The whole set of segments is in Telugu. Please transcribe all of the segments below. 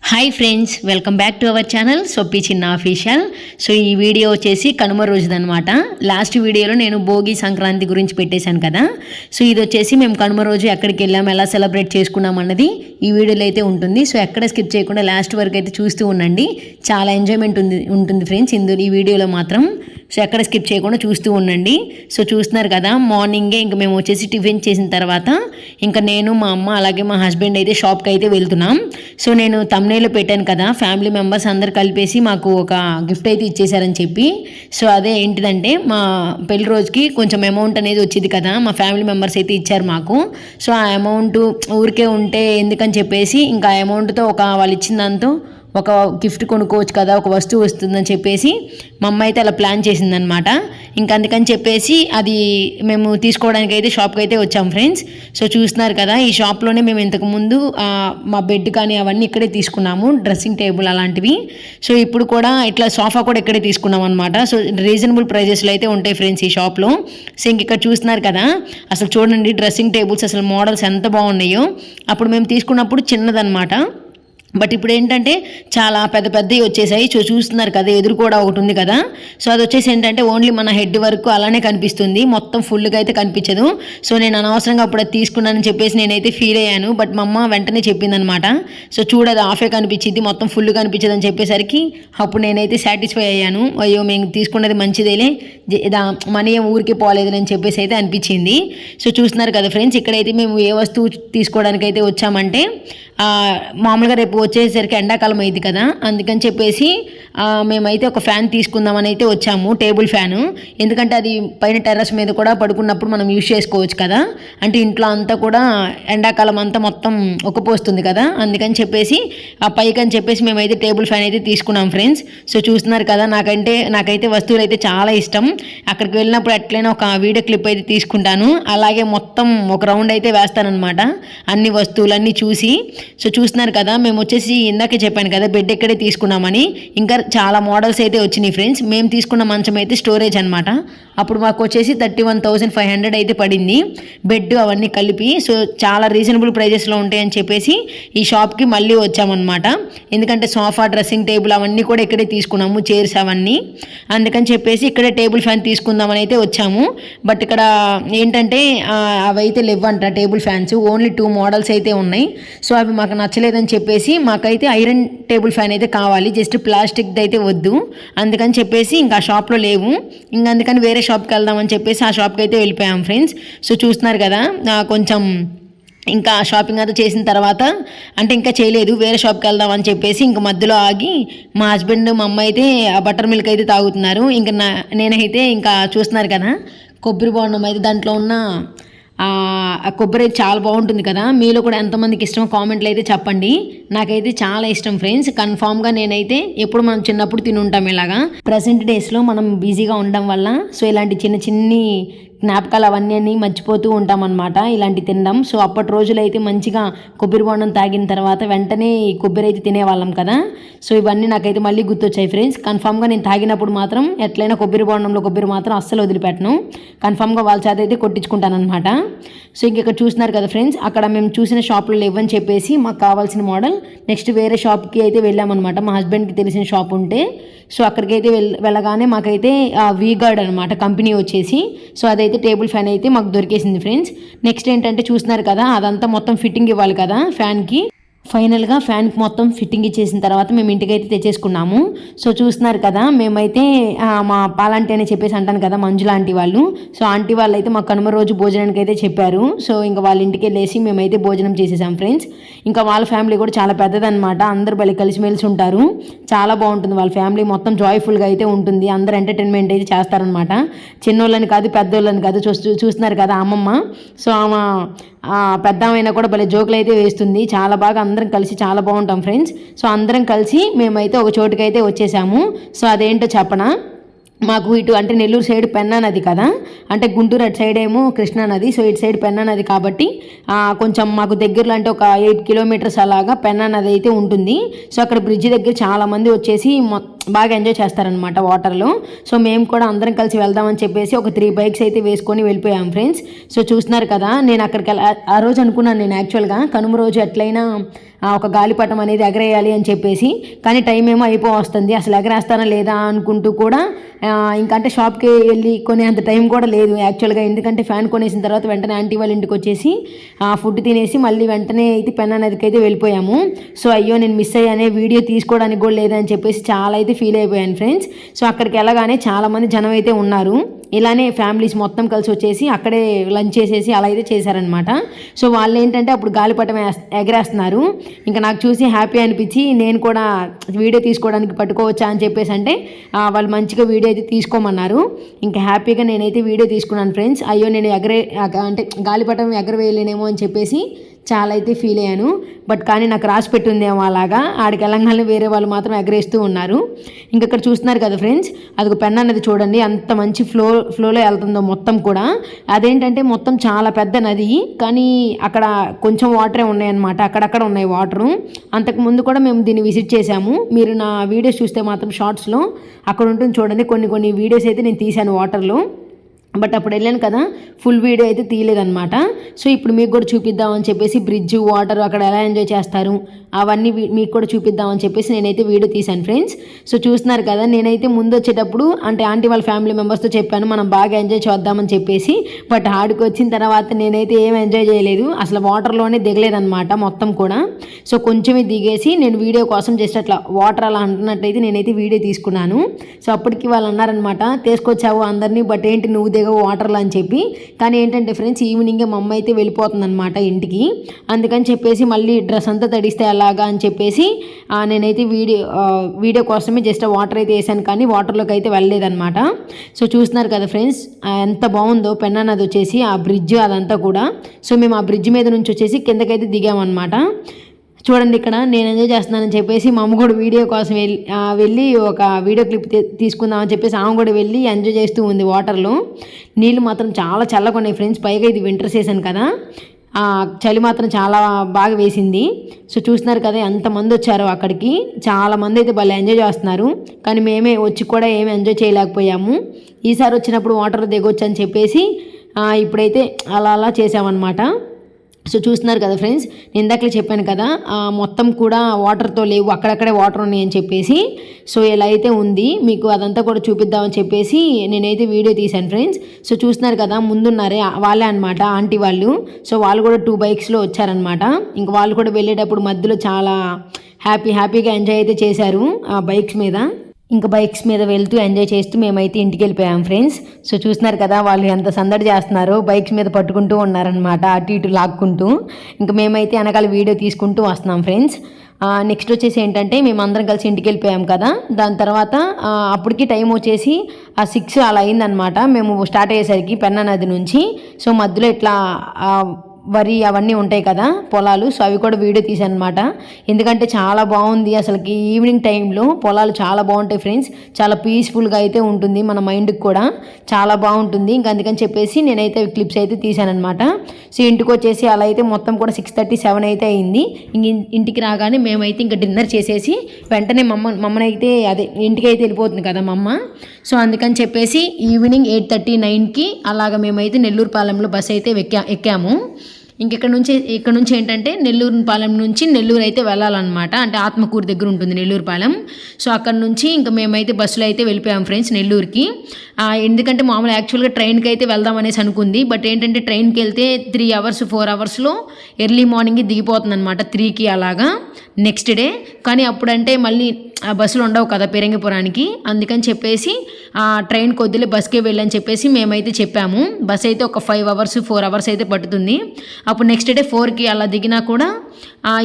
Hi friends, welcome back to our channel సొప్పి చిన్న ఆఫీషియల్. సో ఈ వీడియో వచ్చేసి కనుమ రోజుదనమాట. లాస్ట్ వీడియోలో నేను భోగి సంక్రాంతి గురించి పెట్టేశాను కదా. సో ఇది వచ్చేసి మేము కనుమ రోజు ఎక్కడికి వెళ్ళాము, ఎలా సెలబ్రేట్ చేసుకున్నాం అన్నది ఈ వీడియోలో అయితే ఉంటుంది. సో ఎక్కడ స్కిప్ చేయకుండా లాస్ట్ వరకు అయితే చూస్తూ ఉండండి. చాలా ఎంజాయ్మెంట్ ఉంటుంది ఫ్రెండ్స్ ఈ వీడియోలో మాత్రం. సో ఎక్కడ స్కిప్ చేయకుండా చూస్తూ ఉండండి. సో చూస్తున్నారు కదా, మార్నింగే ఇంక మేము వచ్చేసి టిఫిన్ చేసిన తర్వాత ఇంకా నేను, మా అమ్మ, అలాగే మా హస్బెండ్ అయితే షాప్కి అయితే వెళ్తున్నాం. సో నేను తమ్నేలో పెట్టాను కదా, ఫ్యామిలీ మెంబర్స్ అందరు కలిపేసి మాకు ఒక గిఫ్ట్ అయితే ఇచ్చేసారని చెప్పి. సో అదే ఏంటిదంటే, మా పెళ్లి రోజుకి కొంచెం అమౌంట్ అనేది వచ్చింది కదా, మా ఫ్యామిలీ మెంబర్స్ అయితే ఇచ్చారు మాకు. సో ఆ అమౌంట్ ఊరికే ఉంటే ఎందుకని చెప్పేసి ఇంకా ఆ అమౌంట్తో వాళ్ళు ఇచ్చిన దాంతో ఒక గిఫ్ట్ కొనుక్కోవచ్చు కదా, ఒక వస్తువు వస్తుందని చెప్పేసి మా అమ్మ అయితే అలా ప్లాన్ చేసిందనమాట. ఇంకా అందుకని చెప్పేసి అది మేము తీసుకోవడానికి అయితే షాప్కి అయితే వచ్చాం ఫ్రెండ్స్. సో చూస్తున్నారు కదా, ఈ షాప్లోనే మేము ఇంతకుముందు మా బెడ్ కానీ అవన్నీ ఇక్కడే తీసుకున్నాము, డ్రెస్సింగ్ టేబుల్ అలాంటివి. సో ఇప్పుడు కూడా ఇట్లా సోఫా కూడా ఇక్కడే తీసుకున్నాం అనమాట. సో రీజనబుల్ ప్రైజెస్లో అయితే ఉంటాయి ఫ్రెండ్స్ ఈ షాప్లో. సో ఇంక ఇక్కడ చూస్తున్నారు కదా, అసలు చూడండి డ్రెస్సింగ్ టేబుల్స్ అసలు మోడల్స్ ఎంత బాగున్నాయో. అప్పుడు మేము తీసుకున్నప్పుడు చిన్నదనమాట, బట్ ఇప్పుడు ఏంటంటే చాలా పెద్ద పెద్దవి వచ్చేసాయి. సో చూస్తున్నారు కదా, ఎదురు కూడా ఒకటి ఉంది కదా. సో అది వచ్చేసి ఏంటంటే ఓన్లీ మన హెడ్ వరకు అలానే కనిపిస్తుంది, మొత్తం ఫుల్గా అయితే కనిపించదు. సో నేను అనవసరంగా అప్పుడు అది తీసుకున్నానని చెప్పేసి నేనైతే ఫీల్ అయ్యాను. బట్ మా అమ్మ వెంటనే చెప్పిందనమాట, సో చూడదు హాఫే కనిపించింది, మొత్తం ఫుల్ కనిపించదు అని చెప్పేసరికి అప్పుడు నేనైతే సాటిస్ఫై అయ్యాను. అయ్యో మేము తీసుకున్నది మంచిదేలే, మనీ ఏం ఊరికి పోలేదు అని చెప్పేసి అయితే అనిపించింది. సో చూస్తున్నారు కదా ఫ్రెండ్స్, ఇక్కడైతే మేము ఏ వస్తువు తీసుకోవడానికి అయితే వచ్చామంటే, మామూలుగా రేపు వచ్చేసరికి ఎండాకాలం అయింది కదా, అందుకని చెప్పేసి మేమైతే ఒక ఫ్యాన్ తీసుకుందామని అయితే వచ్చాము, టేబుల్ ఫ్యాను. ఎందుకంటే అది పైన టెర్రస్ మీద కూడా పడుకున్నప్పుడు మనం యూజ్ చేసుకోవచ్చు కదా, అంటే ఇంట్లో అంతా కూడా ఎండాకాలం అంతా మొత్తం ఉక్కపోస్తుంది కదా, అందుకని చెప్పేసి ఆ పైకి అని చెప్పేసి మేమైతే టేబుల్ ఫ్యాన్ అయితే తీసుకున్నాం ఫ్రెండ్స్. సో చూస్తున్నారు కదా, నాకైతే వస్తువులు అయితే చాలా ఇష్టం. అక్కడికి వెళ్ళినప్పుడు ఎట్లయినా ఒక వీడియో క్లిప్ అయితే తీసుకుంటాను, అలాగే మొత్తం ఒక రౌండ్ అయితే వేస్తానన్నమాట అన్ని వస్తువులన్నీ చూసి. సో చూస్తున్నారు కదా, మేము వచ్చేసి ఇందాకే చెప్పాను కదా బెడ్ ఎక్కడే తీసుకున్నామని, ఇంకా చాలా మోడల్స్ అయితే వచ్చినాయి ఫ్రెండ్స్. మేము తీసుకున్న మంచం అయితే స్టోరేజ్ అనమాట, అప్పుడు మాకు వచ్చేసి 31,500 అయితే పడింది బెడ్ అవన్నీ కలిపి. సో చాలా రీజనబుల్ ప్రైజెస్లో ఉంటాయని చెప్పేసి ఈ షాప్కి మళ్ళీ వచ్చామన్నమాట. ఎందుకంటే సోఫా, డ్రెస్సింగ్ టేబుల్ అవన్నీ కూడా ఇక్కడే తీసుకున్నాము, చైర్స్ అవన్నీ. అందుకని చెప్పేసి ఇక్కడే టేబుల్ ఫ్యాన్ తీసుకుందామని అయితే వచ్చాము. బట్ ఇక్కడ ఏంటంటే అవి అయితే లేవంట టేబుల్ ఫ్యాన్స్, ఓన్లీ 2 మోడల్స్ అయితే ఉన్నాయి. సో అవి మాకు నచ్చలేదని చెప్పేసి మాకైతే ఐరన్ టేబుల్ ఫ్యాన్ అయితే కావాలి, జస్ట్ ప్లాస్టిక్ది అయితే వద్దు. అందుకని చెప్పేసి ఇంకా ఆ షాప్లో లేవు, ఇంకా అందుకని వేరే షాప్కి వెళ్దామని చెప్పేసి ఆ షాప్కి అయితే వెళ్ళిపోయాం ఫ్రెండ్స్. సో చూస్తున్నారు కదా, కొంచెం ఇంకా షాపింగ్ అంతా చేసిన తర్వాత, అంటే ఇంకా చేయలేదు, వేరే షాప్కి వెళ్దామని చెప్పేసి ఇంక మధ్యలో ఆగి మా హస్బెండ్, మా అమ్మ అయితే ఆ బటర్ మిల్క్ అయితే తాగుతున్నారు. ఇంకా నేనైతే ఇంకా చూస్తున్నారు కదా, కొబ్బరి బోండం అయితే దాంట్లో ఉన్న ఆ కొబ్బరి అయితే చాలా బాగుంటుంది కదా. మీలో కూడా ఎంతమందికి ఇష్టమో కామెంట్లు అయితే చెప్పండి. నాకైతే చాలా ఇష్టం ఫ్రెండ్స్. కన్ఫామ్గా నేనైతే ఎప్పుడు మనం చిన్నప్పుడు తిని ఉంటాం ఇలాగా. ప్రజెంట్ డేస్లో మనం బిజీగా ఉండడం వల్ల సో ఇలాంటి చిన్ని జ్ఞాపకాలు అవన్నీ మర్చిపోతూ ఉంటాం అనమాట ఇలాంటి తినడం. సో అప్పటి రోజులు అయితే మంచిగా కొబ్బరి బోండం తాగిన తర్వాత వెంటనే కొబ్బరి అయితే తినేవాళ్ళం కదా. సో ఇవన్నీ నాకైతే మళ్ళీ గుర్తొచ్చాయి ఫ్రెండ్స్. కన్ఫామ్గా నేను తాగినప్పుడు మాత్రం ఎట్లయినా కొబ్బరి బోండంలో కొబ్బరి మాత్రం అస్సలు వదిలిపెట్టను, కన్ఫామ్గా వాళ్ళ చేత అయితే కొట్టించుకుంటాను అనమాట. సో ఇంక ఇక్కడ చూస్తున్నారు కదా ఫ్రెండ్స్, అక్కడ మేము చూసిన షాప్లో లేవని చెప్పేసి మాకు కావాల్సిన మోడల్ నెక్స్ట్ వేరే షాప్కి అయితే వెళ్ళామన్నమాట. మా హస్బెండ్కి తెలిసిన షాప్ ఉంటే సో అక్కడికైతే వెళ్ళగానే మాకైతే వీగార్డ్ అనమాట కంపెనీ వచ్చేసి, సో అదైతే టేబుల్ ఫ్యాన్ అయితే మాకు దొరికేసింది ఫ్రెండ్స్. నెక్స్ట్ ఏంటంటే చూస్తున్నారు కదా, అదంతా మొత్తం ఫిట్టింగ్ ఇవ్వాలి కదా ఫ్యాన్కి. ఫైనల్గా ఫ్యాన్కి మొత్తం ఫిట్టింగ్ ఇచ్చేసిన తర్వాత మేము ఇంటికైతే తెచ్చేసుకున్నాము. సో చూస్తున్నారు కదా, మేమైతే మా పాలాంటి అని చెప్పేసి అంటాను కదా, మంజుల ఆంటీ వాళ్ళు. సో ఆంటీ వాళ్ళు అయితే మా కనుమ రోజు భోజనానికి అయితే చెప్పారు. సో ఇంకా వాళ్ళ ఇంటికి వెళ్ళేసి మేమైతే భోజనం చేసేసాం ఫ్రెండ్స్. ఇంకా వాళ్ళ ఫ్యామిలీ కూడా చాలా పెద్దదన్నమాట, అందరు భలే కలిసిమెలిసి ఉంటారు, చాలా బాగుంటుంది వాళ్ళ ఫ్యామిలీ, మొత్తం జాయ్ఫుల్గా అయితే ఉంటుంది, అందరు ఎంటర్టైన్మెంట్ అయితే చేస్తారనమాట. చిన్నోళ్ళని కాదు పెద్దోళ్ళని కాదు. చూస్తున్నారు కదా అమ్మమ్మ, సో ఆమె పెద్ద అయినా కూడా భలే జోకులు అయితే వేస్తుంది, చాలా బాగా అందరం కలిసి చాలా బాగుంటాం ఫ్రెండ్స్. సో అందరం కలిసి మేమైతే ఒక చోటుకైతే వచ్చేసాము. సో అదేంటో చెప్పనా, మాకు ఇటు అంటే నెల్లూరు సైడ్ పెన్నా నది కదా, అంటే గుంటూరు అటు సైడ్ ఏమో కృష్ణా నది. సో ఇటు సైడ్ పెన్నా నది కాబట్టి కొంచెం మాకు దగ్గరలో అంటే ఒక 8 కిలోమీటర్స్ అలాగా పెన్నా నది అయితే ఉంటుంది. సో అక్కడ బ్రిడ్జ్ దగ్గర చాలామంది వచ్చేసి బాగా ఎంజాయ్ చేస్తారనమాట వాటర్లో. సో మేము కూడా అందరం కలిసి వెళ్దామని చెప్పేసి ఒక 3 బైక్స్ అయితే వేసుకొని వెళ్ళిపోయాం ఫ్రెండ్స్. సో చూస్తున్నారు కదా, నేను అక్కడికి ఆ రోజు అనుకున్నాను నేను యాక్చువల్గా కనుమ రోజు ఎట్లయినా ఒక గాలిపటం అనేది ఎగరేయాలి అని చెప్పేసి, కానీ టైం ఏమో వస్తుంది, అసలు ఎగరేస్తానా లేదా అనుకుంటూ కూడా ఇంకంటే షాప్కి వెళ్ళి కొనేంత టైం కూడా లేదు యాక్చువల్గా. ఎందుకంటే ఫ్యాన్ కొనేసిన తర్వాత వెంటనే ఆంటీ వాళ్ళ ఇంటికి వచ్చేసి ఫుడ్ తినేసి మళ్ళీ వెంటనే అయితే పెన్నా నదికి అయితే వెళ్ళిపోయాము. సో అయ్యో నేను మిస్ అయ్యానే, వీడియో తీసుకోవడానికి కూడా లేదని చెప్పేసి చాలా అయితే ఫీల్ అయిపోయాను ఫ్రెండ్స్. సో అక్కడికి వెళ్ళగానే చాలామంది జనం అయితే ఉన్నారు. ఇలానే ఫ్యామిలీస్ మొత్తం కలిసి వచ్చేసి అక్కడే లంచ్ చేసేసి అలా అయితే చేశారనమాట. సో వాళ్ళు ఏంటంటే అప్పుడు గాలిపటం ఎగరేస్తున్నారు. ఇంకా నాకు చూసి హ్యాపీ అనిపించి నేను కూడా వీడియో తీసుకోవడానికి పట్టుకోవచ్చా అని చెప్పేసి అంటే వాళ్ళు మంచిగా వీడియో అయితే తీసుకోమన్నారు. ఇంకా హ్యాపీగా నేనైతే వీడియో తీసుకున్నాను ఫ్రెండ్స్. అయ్యో నేను అంటే గాలిపటం ఎగరవేయలేనేమో అని చెప్పేసి చాలా అయితే ఫీల్ అయ్యాను. బట్ కానీ నాకు రాసి పెట్టుందేమో అలాగా, ఆడికి వెళ్ళంగానే వేరే వాళ్ళు మాత్రం ఎగరేస్తూ ఉన్నారు. ఇంకక్కడ చూస్తున్నారు కదా ఫ్రెండ్స్, అదొక పెన్నా నది చూడండి అంత మంచి ఫ్లోలో వెళ్తుందో మొత్తం కూడా. అదేంటంటే మొత్తం చాలా పెద్ద నది, కానీ అక్కడ కొంచెం వాటరే ఉన్నాయన్నమాట, అక్కడక్కడ ఉన్నాయి వాటరు. అంతకుముందు కూడా మేము దీన్ని విజిట్ చేశాము. మీరు నా వీడియోస్ చూస్తే మాత్రం షార్ట్స్లో అక్కడ ఉంటుంది చూడండి, కొన్ని వీడియోస్ అయితే నేను తీశాను వాటర్లో. బట్ అప్పుడు వెళ్ళాను కదా, ఫుల్ వీడియో అయితే తీయలేదన్నమాట. సో ఇప్పుడు మీకు కూడా చూపిద్దామని చెప్పేసి బ్రిడ్జ్, వాటర్ అక్కడ ఎలా ఎంజాయ్ చేస్తారు అవన్నీ మీకు కూడా చూపిద్దామని చెప్పేసి నేనైతే వీడియో తీశాను ఫ్రెండ్స్. సో చూస్తున్నారు కదా, నేనైతే ముందు వచ్చేటప్పుడు అంటే ఆంటీ వాళ్ళ ఫ్యామిలీ మెంబర్స్తో చెప్పాను మనం బాగా ఎంజాయ్ చేద్దామని చెప్పేసి. బట్ ఆడికి వచ్చిన తర్వాత నేనైతే ఏం ఎంజాయ్ చేయలేదు, అసలు వాటర్లోనే దిగలేదన్నమాట మొత్తం కూడా. సో కొంచెమే దిగేసి నేను వీడియో కోసం జస్ట్ అట్లా వాటర్ అలా అంటున్నట్టయితే నేనైతే వీడియో తీసుకున్నాను. సో అప్పటికి వాళ్ళు అన్నారనమాట, తీసుకొచ్చావు అందరినీ, బట్ ఏంటి నువ్వు దిగవు వాటర్లో అని చెప్పి. కానీ ఏంటంటే ఫ్రెండ్స్, ఈవినింగే మా అమ్మ అయితే వెళ్ళిపోతుందన్నమాట ఇంటికి. అందుకని చెప్పేసి మళ్ళీ డ్రెస్ అంతా తడిస్తే అలాగా అని చెప్పేసి నేనైతే వీడియో కోసమే జస్ట్ వాటర్ అయితే వేసాను, కానీ వాటర్లోకి అయితే వెళ్ళలేదన్నమాట. సో చూస్తున్నారు కదా ఫ్రెండ్స్, ఎంత బాగుందో పెన్నా నది వచ్చేసి ఆ బ్రిడ్జ్ అదంతా కూడా. సో మేము ఆ బ్రిడ్జ్ మీద నుంచి వచ్చేసి కిందకైతే దిగామన్నమాట. చూడండి ఇక్కడ నేను ఎంజాయ్ చేస్తున్నానని చెప్పేసి మా అమ్మ కూడా వీడియో కోసం వెళ్ళి ఒక వీడియో క్లిప్ తీసుకుందామని చెప్పేసి ఆమె కూడా వెళ్ళి ఎంజాయ్ చేస్తూ ఉంది వాటర్లో. నీళ్ళు మాత్రం చాలా చల్లగా ఉన్నాయి ఫ్రెండ్స్, పైగా ఇది వింటర్ సీజన్ కదా, చలి మాత్రం చాలా బాగా వేసింది. సో చూస్తున్నారు కదా ఎంతమంది వచ్చారో అక్కడికి, చాలామంది అయితే భలే ఎంజాయ్ చేస్తున్నారు. కానీ మేమే వచ్చి కూడా ఏమి ఎంజాయ్ చేయలేకపోయాము. ఈసారి వచ్చినప్పుడు వాటర్లో దిగొచ్చు అని చెప్పేసి ఇప్పుడైతే అలా చేసామన్నమాట. సో చూస్తున్నారు కదా ఫ్రెండ్స్, నేను ఇందాకలే చెప్పాను కదా మొత్తం కూడా వాటర్తో లేవు, అక్కడక్కడే వాటర్ ఉన్నాయని చెప్పేసి. సో ఇలా అయితే ఉంది, మీకు అదంతా కూడా చూపిద్దామని చెప్పేసి నేనైతే వీడియో తీశాను ఫ్రెండ్స్. సో చూస్తున్నారు కదా ముందున్నారే వాళ్ళే అనమాట ఆంటీ వాళ్ళు. సో వాళ్ళు కూడా 2 బైక్స్లో వచ్చారనమాట. ఇంకా వాళ్ళు కూడా వెళ్ళేటప్పుడు మధ్యలో చాలా హ్యాపీగా ఎంజాయ్ అయితే చేశారు ఆ బైక్స్ మీద. ఇంకా బైక్స్ మీద వెళ్తూ ఎంజాయ్ చేస్తూ మేమైతే ఇంటికి వెళ్ళిపోయాం ఫ్రెండ్స్. సో చూస్తున్నారు కదా వాళ్ళు ఎంత సందడి చేస్తున్నారో, బైక్స్ మీద పట్టుకుంటూ ఉన్నారనమాట అటు ఇటు లాక్కుంటూ. ఇంకా మేమైతే వెనకాల వీడియో తీసుకుంటూ వస్తున్నాం ఫ్రెండ్స్. నెక్స్ట్ వచ్చేసి ఏంటంటే మేము అందరం కలిసి ఇంటికి వెళ్ళిపోయాం కదా, దాని తర్వాత అప్పటికి టైం వచ్చేసి 6 అలా అయిందనమాట మేము స్టార్ట్ అయ్యేసరికి పెన్నా నది నుంచి. సో మధ్యలో ఇట్లా వరి అవన్నీ ఉంటాయి కదా పొలాలు, సో అవి కూడా వీడియో తీసాను అనమాట. ఎందుకంటే చాలా బాగుంది అసలుకి ఈవినింగ్ టైంలో పొలాలు చాలా బాగుంటాయి ఫ్రెండ్స్, చాలా పీస్ఫుల్గా అయితే ఉంటుంది, మన మైండ్కి కూడా చాలా బాగుంటుంది. ఇంకా అందుకని చెప్పేసి నేనైతే క్లిప్స్ అయితే తీసానమాట. సో ఇంటికి వచ్చేసి అలా అయితే మొత్తం కూడా 6:30, 7 అయితే అయింది. ఇంటికి రాగానే మేమైతే ఇంకా డిన్నర్ చేసేసి వెంటనే మమ్మని అయితే ఇంటికి అయితే వెళ్ళిపోతుంది కదా మా అమ్మ. సో అందుకని చెప్పేసి ఈవినింగ్ 8:30, 9కి అలాగ మేమైతే నెల్లూరుపాలెంలో బస్ అయితే ఎక్కాము. ఇక్కడ నుంచి ఏంటంటే నెల్లూరుపాలెం నుంచి నెల్లూరు అయితే వెళ్ళాలన్నమాట, అంటే ఆత్మకూరు దగ్గర ఉంటుంది నెల్లూరుపాలెం. సో అక్కడ నుంచి ఇంకా మేమైతే బస్సులో అయితే వెళ్ళిపోయాం ఫ్రెండ్స్ నెల్లూరుకి. ఎందుకంటే మామూలు యాక్చువల్గా ట్రైన్కి అయితే వెళ్దాం అనేసి అనుకుంది, బట్ ఏంటంటే ట్రైన్కి వెళ్తే 3 hours 4 hours ఎర్లీ మార్నింగ్ దిగిపోతుంది అనమాట 3కి అలాగా నెక్స్ట్ డే. కానీ అప్పుడంటే మళ్ళీ బస్సులు ఉండవు కదా పెరంగిపురానికి, అందుకని చెప్పేసి ట్రైన్ కొద్దిలే బస్కే వెళ్ళని చెప్పేసి మేమైతే చెప్పాము. బస్ అయితే ఒక 5 hours 4 hours అయితే పట్టుతుంది. అప్పుడు నెక్స్ట్ డే 4కి అలా దిగినా కూడా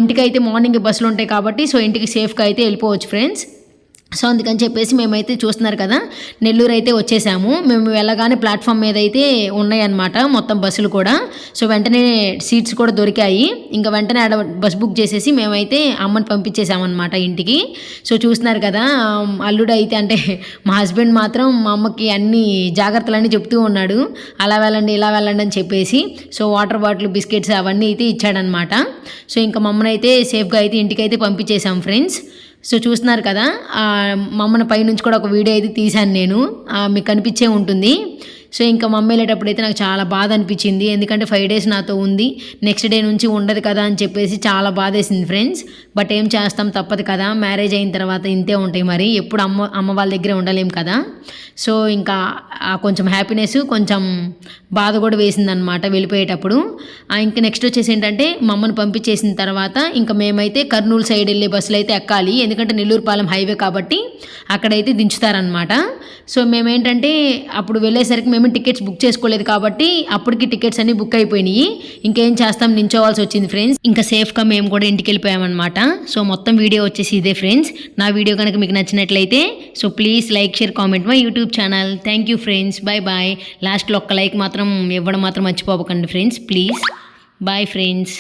ఇంటికి అయితే మార్నింగ్ బస్సులు ఉంటాయి కాబట్టి సో ఇంటికి సేఫ్గా అయితే వెళ్ళిపోవచ్చు ఫ్రెండ్స్. సో అందుకని చెప్పేసి మేమైతే చూస్తున్నారు కదా నెల్లూరు అయితే వచ్చేసాము. మేము వెళ్ళగానే ప్లాట్ఫామ్ మీద అయితే ఉన్నాయన్నమాట మొత్తం బస్సులు కూడా. సో వెంటనే సీట్స్ కూడా దొరికాయి. ఇంకా వెంటనే ఆడ బస్ బుక్ చేసేసి మేమైతే అమ్మని పంపించేసామన్నమాట ఇంటికి. సో చూస్తున్నారు కదా అల్లుడు అయితే అంటే మా హస్బెండ్ మాత్రం మా అమ్మకి అన్ని జాగ్రత్తలన్నీ చెప్తూ ఉన్నాడు, అలా వెళ్ళండి ఇలా వెళ్ళండి అని చెప్పేసి. సో వాటర్ బాటిల్, బిస్కెట్స్ అవన్నీ అయితే ఇచ్చాడనమాట. సో ఇంకా మమ్మల్ని అయితే సేఫ్గా అయితే ఇంటికి అయితే పంపించేసాం ఫ్రెండ్స్. సో చూస్తున్నారు కదా మా అమ్మని పైనుంచి కూడా ఒక వీడియో అయితే తీశాను నేను, మీకు కనిపించే ఉంటుంది. సో ఇంకా మమ్మీ వెళ్ళేటప్పుడు అయితే నాకు చాలా బాధ అనిపించింది, ఎందుకంటే 5 days నాతో ఉంది, నెక్స్ట్ డే నుంచి ఉండదు కదా అని చెప్పేసి చాలా బాధ వేసింది ఫ్రెండ్స్. బట్ ఏం చేస్తాం, తప్పదు కదా, మ్యారేజ్ అయిన తర్వాత ఇంతే ఉంటాయి మరి, ఎప్పుడు అమ్మ వాళ్ళ దగ్గరే ఉండలేం కదా. సో ఇంకా కొంచెం హ్యాపీనెస్, కొంచెం బాధ కూడా వేసిందనమాట వెళ్ళిపోయేటప్పుడు. ఇంకా నెక్స్ట్ వచ్చేసి ఏంటంటే మా అమ్మను పంపించేసిన తర్వాత ఇంకా మేమైతే కర్నూలు సైడ్ వెళ్ళే బస్సులు అయితే ఎక్కాలి, ఎందుకంటే నెల్లూరుపాలెం హైవే కాబట్టి అక్కడైతే దించుతారనమాట. సో మేమేంటంటే అప్పుడు వెళ్ళేసరికి మేము టికెట్స్ బుక్ చేసుకోలేదు కాబట్టి అప్పటికి టికెట్స్ అన్ని బుక్ అయిపోయినాయి, ఇంకేం చేస్తాం, నించోవాల్సి వచ్చింది ఫ్రెండ్స్. ఇంకా సేఫ్గా మేము కూడా ఇంటికి వెళ్ళిపోయామన్నమాట. సో మొత్తం వీడియో వచ్చేసి ఇదే ఫ్రెండ్స్. నా వీడియో కనుక మీకు నచ్చినట్లయితే so please like, share, comment my YouTube channel. Thank you friends, bye bye. లాస్ట్లో ఒక్క లైక్ మాత్రం ఇవ్వడం మాత్రం మర్చిపోకండి ఫ్రెండ్స్, ప్లీజ్. Bye friends.